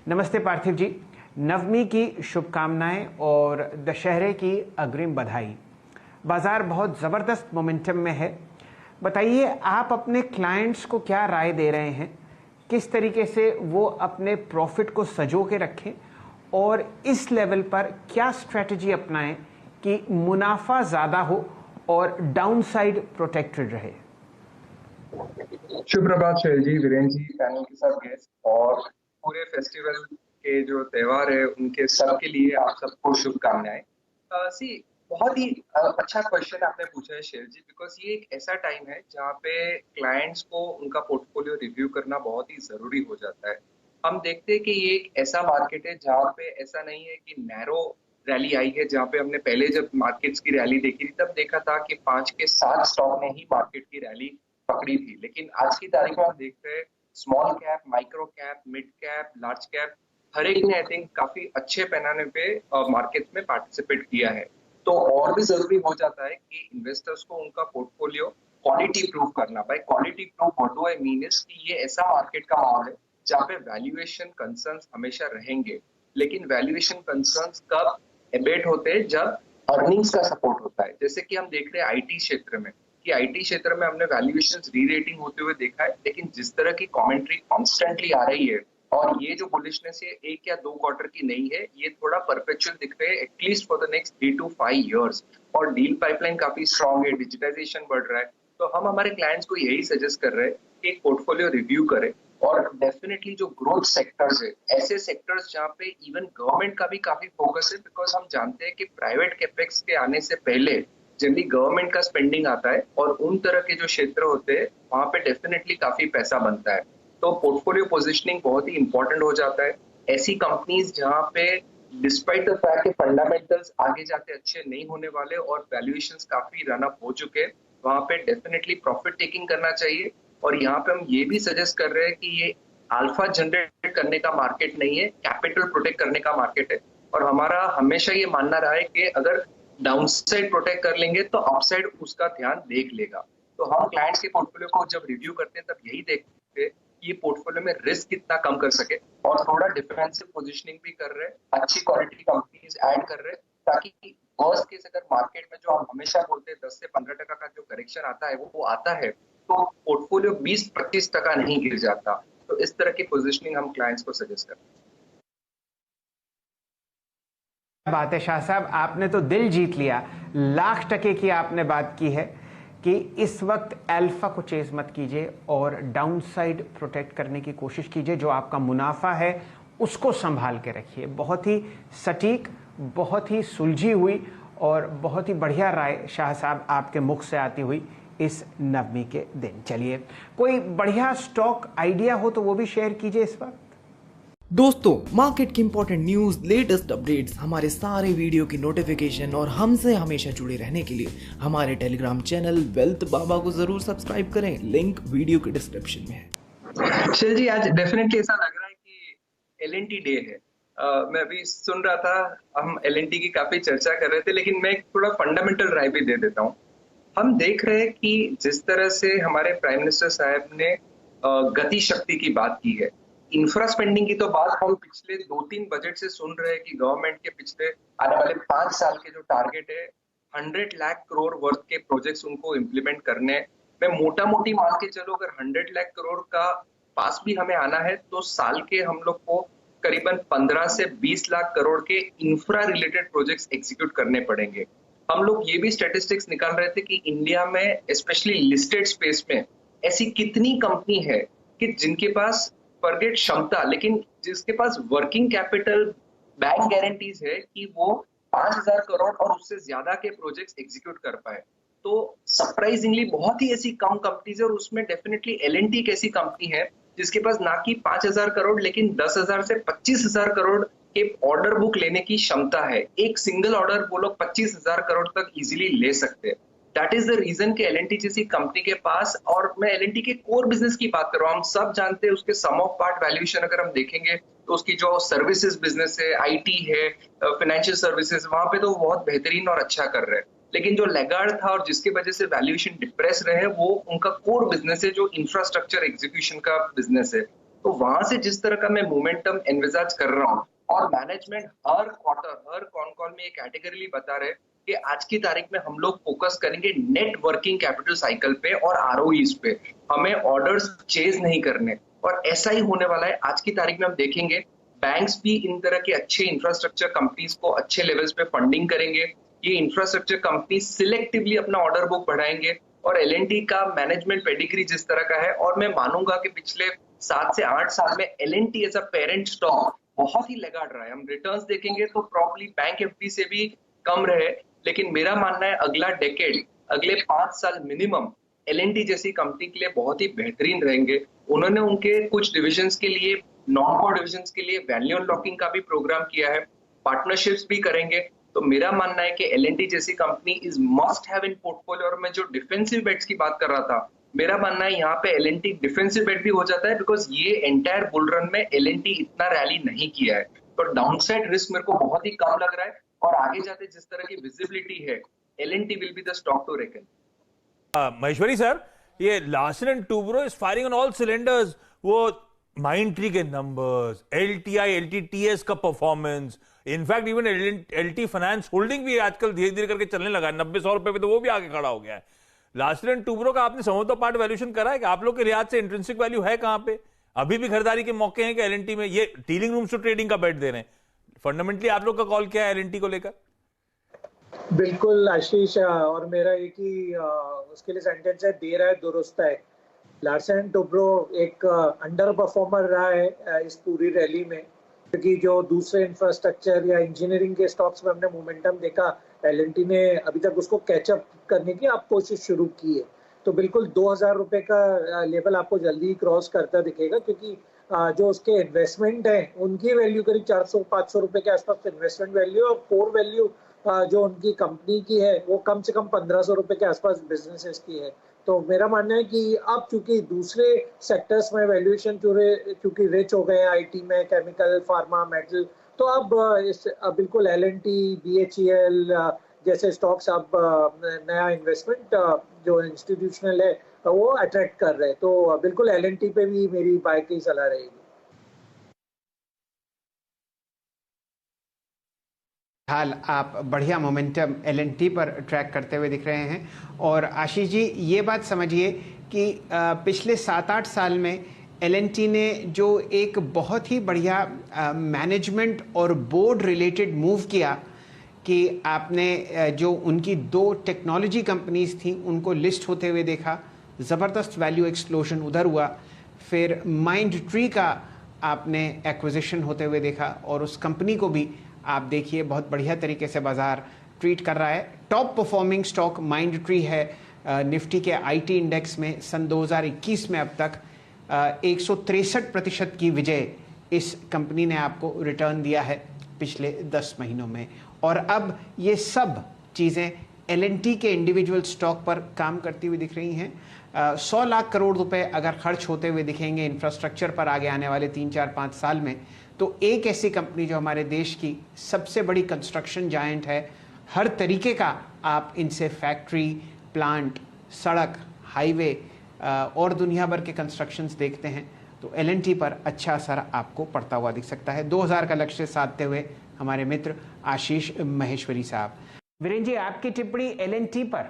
नमस्ते पार्थिव जी, नवमी की शुभकामनाएं और दशहरे की अग्रिम बधाई। बाजार बहुत ज़बरदस्त मोमेंटम में है। बताइए, आप अपने क्लाइंट्स को क्या राय दे रहे हैं, किस तरीके से वो अपने प्रॉफिट को सजो के रखें और इस लेवल पर क्या स्ट्रेटजी अपनाएं कि मुनाफा ज़्यादा हो और डाउनसाइड प्रोटेक्टेड रहे। शुभ प्रभात शैल जी, वीरेंद्र जी, पैनल के सब गेस्ट और पूरे फेस्टिवल के जो त्योहार है उनके सबके लिए आप सबको शुभकामनाएं। सी बहुत ही अच्छा क्वेश्चन आपने पूछा है शैल जी, बिकॉज ये एक ऐसा टाइम है जहाँ पे क्लाइंट्स को उनका पोर्टफोलियो रिव्यू करना बहुत ही जरूरी हो जाता है। हम देखते हैं कि ये एक ऐसा मार्केट है जहाँ पे ऐसा नहीं है कि नैरो रैली आई है, जहाँ पे हमने पहले जब मार्केट्स की रैली देखी थी तब देखा था कि 5 के 7 स्टॉक ने ही मार्केट की रैली पकड़ी थी। लेकिन आज की तारीख में हम देखते हैं small cap, micro cap, mid cap, large cap हर एक ने आई थिंक काफी अच्छे पैमाने पे मार्केट में पार्टिसिपेट किया है। तो और भी जरूरी हो जाता है कि इन्वेस्टर्स को उनका पोर्टफोलियो क्वालिटी प्रूव करना। Bye quality prove what do I mean is कि ये ऐसा मार्केट का माहौल है जहाँ पे वैल्यूएशन कंसर्न्स हमेशा रहेंगे, लेकिन वैल्यूएशन कंसर्न्स कब एबेट होते हैं? जब अर्निंग्स का सपोर्ट होता है। जैसे कि हम देख रहे हैं आईटी क्षेत्र में कि आईटी क्षेत्र में हमने वैल्यूएशंस री-रेटिंग होते हुए देखा है, लेकिन जिस तरह की कमेंट्री कॉन्स्टेंटली आ रही है और ये जो बुलिशनेस है 1 या 2 क्वार्टर की नहीं है, ये थोड़ा परपेचुअल दिख रहे हैं at least for the next 3 to 5 years. और डील पाइपलाइन काफी स्ट्रांग है, डिजिटाइजेशन बढ़ रहा है। तो हम हमारे क्लाइंट्स को यही सजेस्ट कर रहे हैं कि एक पोर्टफोलियो रिव्यू करें और डेफिनेटली जो ग्रोथ सेक्टर्स है, ऐसे सेक्टर्स जहाँ पे इवन गवर्नमेंट का भी काफी फोकस है, बिकॉज हम जानते हैं कि प्राइवेट कैपेक्स के आने से पहले जनरली गवर्नमेंट का स्पेंडिंग आता है और उन तरह के जो क्षेत्र होते हैं वहां पे डेफिनेटली काफी पैसा बनता है। तो पोर्टफोलियो पोजीशनिंग बहुत ही इंपॉर्टेंट हो जाता है। ऐसी कंपनीज जहां पे डिस्पाइट द फैक्ट कि फंडामेंटल्स आगे जाके अच्छे नहीं होने वाले और वैल्यूएशंस काफी रन अप हो चुके हैं, वहां पे डेफिनेटली प्रॉफिट टेकिंग करना चाहिए। और यहाँ पे हम ये भी सजेस्ट कर रहे हैं कि ये अल्फा जनरेट करने का मार्केट नहीं है, कैपिटल प्रोटेक्ट करने का मार्केट है। और हमारा हमेशा ये मानना रहा है कि अगर डाउनसाइड प्रोटेक्ट कर लेंगे तो अपसाइड उसका ध्यान देख लेगा। तो हम क्लाइंट्स के पोर्टफोलियो को जब रिव्यू करते हैं तब यही देखते हैं कि ये पोर्टफोलियो में रिस्क कितना कम कर सके और थोड़ा डिफेंसिव पोजीशनिंग भी कर रहे हैं, अच्छी क्वालिटी कंपनीज ऐड कर रहे हैं, ताकि वर्स्ट केस अगर मार्केट में जो हम हमेशा बोलते हैं 10 से 15% का जो करेक्शन आता है वो आता है तो पोर्टफोलियो 20-25% नहीं गिर जाता। तो इस तरह की पोजीशनिंग हम क्लाइंट्स को सजेस्ट करते हैं। बात है शाह साहब, आपने तो दिल जीत लिया। लाख टके की आपने बात की है कि इस वक्त अल्फा को चेज मत कीजिए और डाउनसाइड प्रोटेक्ट करने की कोशिश कीजिए। जो आपका मुनाफा है उसको संभाल के रखिए। बहुत ही सटीक, बहुत ही सुलझी हुई और बहुत ही बढ़िया राय शाह साहब आपके मुख से आती हुई इस नवमी के दिन। चलिए, कोई बढ़िया स्टॉक आइडिया हो तो वो भी शेयर कीजिए इस वक्त। दोस्तों, मार्केट की इंपॉर्टेंट न्यूज, लेटेस्ट अपडेट्स, हमारे सारे वीडियो की नोटिफिकेशन और हमसे हमेशा जुड़े रहने के लिए हमारे टेलीग्राम चैनल वेल्थ बाबा को जरूर सब्सक्राइब करें। लिंक वीडियो के डिस्क्रिप्शन में है। शैल जी, आज डेफिनेटली ऐसा लग रहा है कि LNT डे है। मैं अभी सुन रहा था, हम LNT की काफी चर्चा कर रहे थे, लेकिन मैं थोड़ा फंडामेंटल राय भी दे देता हूँ। हम देख रहे हैं कि जिस तरह से हमारे प्राइम मिनिस्टर साहब ने गति शक्ति की बात की है, इंफ्रा स्पेंडिंग की तो बात हम पिछले 2-3 बजट से सुन रहे हैं कि गवर्नमेंट के पिछले आने वाले 5 साल के जो टारगेट है 100 लाख करोड़ वर्थ के प्रोजेक्ट्स उनको इम्प्लीमेंट करने। मैं मोटा मोटी मान के चलो, अगर 100 लाख करोड़ का पास भी हमें आना है तो साल के हम लोग को करीबन 15 से 20 लाख करोड़ के इंफ्रा रिलेटेड प्रोजेक्ट्स एग्जीक्यूट करने पड़ेंगे। हम लोग ये भी स्टैटिस्टिक्स निकाल रहे थे कि इंडिया में स्पेशली लिस्टेड स्पेस में ऐसी कितनी कंपनी है कि जिनके पास फॉरगेट क्षमता, लेकिन जिसके पास वर्किंग कैपिटल, बैंक गारंटीज है कि वो 5,000 करोड़ और उससे ज्यादा के प्रोजेक्ट्स एग्जीक्यूट कर पाए। तो सरप्राइजिंगली बहुत ही ऐसी कम कंपनीज है और उसमें डेफिनेटली LNT एक ऐसी कंपनी है जिसके पास ना कि 5,000 करोड़ लेकिन 10,000 से 25,000 करोड़ के ऑर्डर बुक लेने की क्षमता है। एक सिंगल ऑर्डर वो लोग 25,000 करोड़ तक इजीली ले सकते हैं। दैट इज द रीजन कि LNT जैसी कंपनी के पास, और मैं LNT के कोर बिजनेस की बात कर रहा हूँ, हम सब जानते हैं उसके सम ऑफ पार्ट वैल्यूएशन अगर हम देखेंगे तो उसकी जो सर्विसेज बिजनेस है, IT है, फाइनेंशियल सर्विसेज, वहां पे तो बहुत बेहतरीन और अच्छा कर रहे हैं। लेकिन जो लैगार्ड था और जिसकी वजह से वैल्यूएशन डिप्रेस रहे वो उनका कोर बिजनेस है जो इंफ्रास्ट्रक्चर एग्जीक्यूशन का बिजनेस है। तो वहां से जिस तरह का मैं मोमेंटम एनविजाज कर रहा हूँ, और मैनेजमेंट हर क्वार्टर हर कॉन कॉल में ये कैटेगरीली बता रहे कि आज की तारीख में हम लोग फोकस करेंगे नेट वर्किंग कैपिटल साइकिल पे और आरओईज पे, हमें ऑर्डर्स चेज नहीं करने। और ऐसा ही होने वाला है। आज की तारीख में हम देखेंगे बैंक्स भी इन तरह के अच्छे इंफ्रास्ट्रक्चर कंपनीज को अच्छे लेवल्स पे फंडिंग करेंगे। ये इंफ्रास्ट्रक्चर कंपनी सिलेक्टिवली अपना ऑर्डर बुक बढ़ाएंगे। और एलएनटी का मैनेजमेंट पेडिग्री जिस तरह का है, और मैं मानूंगा कि पिछले 7 से 8 साल में L and T as a parent stock बहुत ही लगाड़ रहा है। हम रिटर्न्स देखेंगे तो प्रॉब्ली बैंक एफडी से भी कम रहे, लेकिन मेरा मानना है अगला डेकेड, अगले 5 साल मिनिमम एलएनटी जैसी कंपनी के लिए बहुत ही बेहतरीन रहेंगे। उन्होंने उनके कुछ डिविजन्स के लिए, नॉन कोर डिविजन्स के लिए वैल्यू अनलॉकिंग का भी प्रोग्राम किया है, पार्टनरशिप्स भी करेंगे। तो मेरा मानना है कि एलएनटी जैसी company is must have in portfolio. और मैं जो डिफेंसिव बेट्स की बात कर रहा था, मेरा मानना है यहाँ पे एलएनटी डिफेंसिव बेट भी हो जाता है, बिकॉज ये एंटायर बुल रन में एलएनटी इतना रैली नहीं किया है। तो डाउनसाइड रिस्क मेरे को बहुत ही कम लग रहा है, और आगे जाते जिस तरह की विजिबिलिटी है, L N T will be the stock to reckon. Maheshwari sir, ये Larsen and Toubro is firing on all cylinders. वो माइंडट्री के नंबर्स, एलटीआई एलटीटीएस का performance, in fact even LT finance holding भी आजकल धीरे धीरे करके चलने लगा है। 90-100 रुपए पे तो वो भी आगे खड़ा हो गया है। लार्सन एंड टुब्रो का आपने सम ऑफ द पार्ट वैल्यूएशन करा है कि आप लोग के लिहाज से इंट्रिंसिक वैल्यू है कहां पे? अभी भी खरीदारी के मौके हैं कि एलएनटी में? ये डीलिंग रूम्स टू ट्रेडिंग का बेट दे रहे हैं। फंडामेंटली आप लोग का कॉल क्या है एलएनटी को लेकर? बिल्कुल आशीष, और मेरा एक ही उसके लिए सेंटेंस है, देर है दुरुस्त है। लार्सन टुब्रो एक अंडर परफॉर्मर रहा है इस पूरी रैली में, क्योंकि जो दूसरे इंफ्रास्ट्रक्चर या इंजीनियरिंग के स्टॉक्स में हमने मोमेंटम देखा, एलएनटी ने अभी तक उसको कैचअप करने की आप कोशिश शुरू की है। तो बिल्कुल 2000 रुपए का लेवल आपको जल्दी क्रॉस करता दिखेगा, क्योंकि जो उसके इन्वेस्टमेंट है उनकी वैल्यू करीब 400-500 रुपए के आसपास इन्वेस्टमेंट वैल्यू, और कोर वैल्यू जो उनकी कंपनी की है वो कम से कम 1500 रुपए के आसपास बिजनेसेस की है। तो मेरा मानना है कि अब चूंकि दूसरे सेक्टर्स में वैल्यूएशन चूंकि रिच हो गए हैं, आईटी में, केमिकल, फार्मा, मेटल, तो अब बिल्कुल एलएनटी, बीएचईएल जैसे स्टॉक्स अब नया इन्वेस्टमेंट जो इंस्टीट्यूशनल है वो अट्रैक्ट कर रहे हैं। तो बिल्कुल एलएनटी पे भी मेरी बाय की सलाह रहेगी। हाल आप बढ़िया मोमेंटम एलएनटी पर ट्रैक करते हुए दिख रहे हैं। और आशीष जी, ये बात समझिए कि पिछले 7-8 साल में एलएनटी ने जो एक बहुत ही बढ़िया मैनेजमेंट और बोर्ड रिलेटेड मूव किया कि आपने जो उनकी 2 टेक्नोलॉजी कंपनीज थी उनको लिस्ट होते हुए देखा, ज़बरदस्त वैल्यू एक्सप्लोजन उधर हुआ। फिर माइंडट्री का आपने एक्विजिशन होते हुए देखा, और उस कंपनी को भी आप देखिए बहुत बढ़िया तरीके से बाजार ट्रीट कर रहा है। टॉप परफॉर्मिंग स्टॉक माइंडट्री है निफ्टी के आईटी इंडेक्स में। सन 2021 में अब तक 163% की विजय इस कंपनी ने आपको रिटर्न दिया है पिछले 10 महीनों में। और अब ये सब चीज़ें एलएनटी के इंडिविजुअल स्टॉक पर काम करती हुई दिख रही हैं। 100 लाख करोड़ रुपए अगर खर्च होते हुए दिखेंगे इंफ्रास्ट्रक्चर पर आगे आने वाले 3-4-5 साल में, तो एक ऐसी कंपनी जो हमारे देश की सबसे बड़ी कंस्ट्रक्शन जायंट है, हर तरीके का आप इनसे फैक्ट्री, प्लांट, सड़क, हाईवे और दुनिया भर के कंस्ट्रक्शंस देखते हैं, तो एलएनटी पर अच्छा असर आपको पड़ता हुआ दिख सकता है। 2000 का लक्ष्य साधते हुए हमारे मित्र आशीष महेश्वरी साहब। वीरेंद्र जी, आपकी टिप्पणी एलएनटी पर?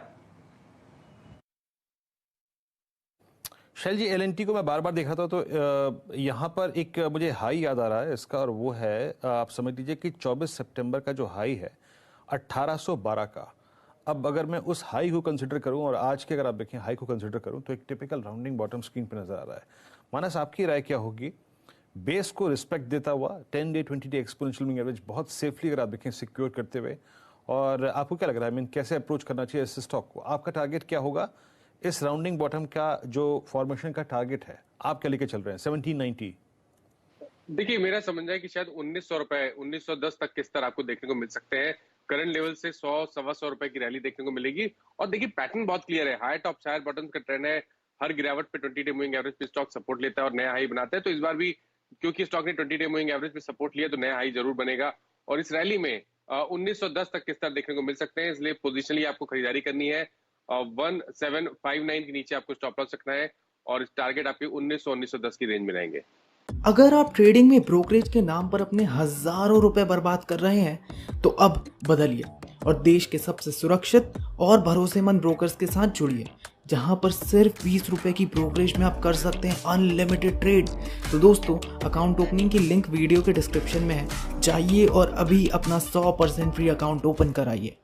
शैल जी, एलएनटी को मैं बार बार देख रहा था, तो यहाँ पर एक मुझे हाई याद आ रहा है इसका, और वो है आप समझ लीजिए कि 24 सितंबर का जो हाई है 1812 का। अब अगर मैं उस हाई को कंसिडर करूं और आज के अगर आप देखें हाई को कंसिडर करूं, तो एक टिपिकल राउंडिंग बॉटम स्क्रीन पे नजर आ रहा है। मानस, आपकी राय क्या होगी? बेस को रिस्पेक्ट देता हुआ 10 day 20 day exponential moving average बहुत सेफली अगर आप देखें सिक्योर करते हुए, और आपको क्या लग रहा है, मीन कैसे अप्रोच करना चाहिए इस स्टॉक को? आपका टारगेट क्या होगा? इस राउंडिंग बॉटम का जो फॉर्मेशन का टारगेट है, आप क्या लेके चल रहे हैं? 1790। देखिए, मेरा समझना है कि शायद 1900 रुपए, 1910 तक के स्तर आपको देखने को मिल सकते हैं। करंट लेवल से 100-125 रुपए की रैली देखने को मिलेगी। और देखिए, पैटर्न बहुत क्लियर है, हाई टॉप हायर बॉटम का ट्रेंड है। हर गिरावट पे 20 डे मूविंग एवरेज पे स्टॉक सपोर्ट लेता है और नया हाई बनाता है। तो इस बार भी क्योंकि स्टॉक ने 20 डे मूविंग एवरेज पे सपोर्ट लिया, तो नया हाई जरूर बनेगा। और इस रैली में 1910 तक के स्तर देखने को मिल सकते हैं, इसलिए पोजिशनली आपको खरीदारी करनी है। 1759 के नीचे आपको स्टॉप लॉस रखना है, और टारगेट आपके 1900-1910 की रेंज में रहेंगे। अगर आप ट्रेडिंग में ब्रोकरेज के नाम पर अपने हजारों रुपए बर्बाद कर रहे हैं तो अब बदलिए और देश के सबसे सुरक्षित और भरोसेमंद ब्रोकर्स के साथ जुड़िए, जहां पर सिर्फ 20 रुपए की ब्रोकरेज में आप कर सकते हैं अनलिमिटेड ट्रेड। तो दोस्तों, अकाउंट ओपनिंग की लिंक वीडियो के डिस्क्रिप्शन में है, जाइए और अभी अपना 100% फ्री अकाउंट ओपन कराइए।